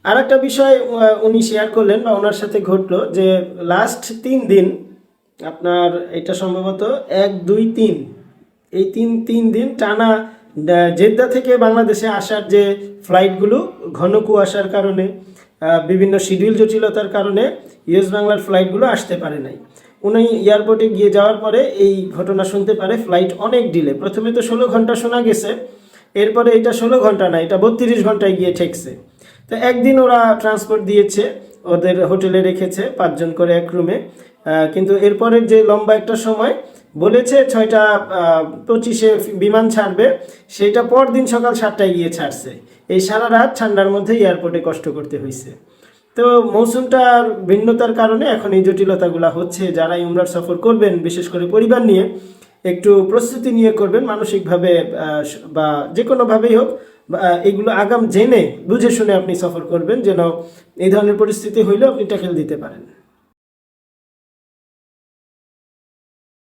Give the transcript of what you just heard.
আর একটা বিষয় উনি শেয়ার করলেন বা ওনার সাথে ঘটলো যে লাস্ট 3 দিন আপনার এটা সম্ভবত 1 2 3 এই তিন দিন টানা জেদ্দা থেকে বাংলাদেশে আসার যে ফ্লাইটগুলো ঘন কুয়াশার কারণে বিভিন্ন শিডিউল জটিলতার কারণে ইউএস বাংলার ফ্লাইটগুলো আসতে পারে নাই। উনি এয়ারপোর্টে গিয়ে যাওয়ার পরে এই ঘটনা শুনতে পারে ফ্লাইট অনেক ডিলে। প্রথমে তো 16 ঘন্টা শোনা গেছে, এরপরে এটা 16 ঘন্টা না, এটা 32 ঘন্টায় গিয়ে ঠেকছে। তো একদিন ওরা ট্রান্সপোর্ট দিয়েছে, ওদের হোটেলে রেখেছে 5 জন করে এক রুমে। কিন্তু এরপরের যে লম্বা একটা সময় বলেছে 6টা 25-এ বিমান ছাড়বে, সেটা পরদিন সকাল 7টায় গিয়ে ছাড়ছে। এই সারা রাত ঠান্ডার মধ্যে এয়ারপোর্টে কষ্ট করতে হয়েছে। তো মৌসুমটার ভিন্নতার কারণে এখন এই জটিলতাগুলো হচ্ছে। যারা উমরার সফর করবেন, বিশেষ করে পরিবার নিয়ে, একটু প্রস্তুতি নিয়ে করবেন, মানসিকভাবে বা যে কোনোভাবেই হোক। এগুলো আগাম জেনে বুঝে শুনে আপনি সফর করবেন, যেন এই ধরনের পরিস্থিতি হইলেও আপনি ট্যাকেল দিতে পারেন।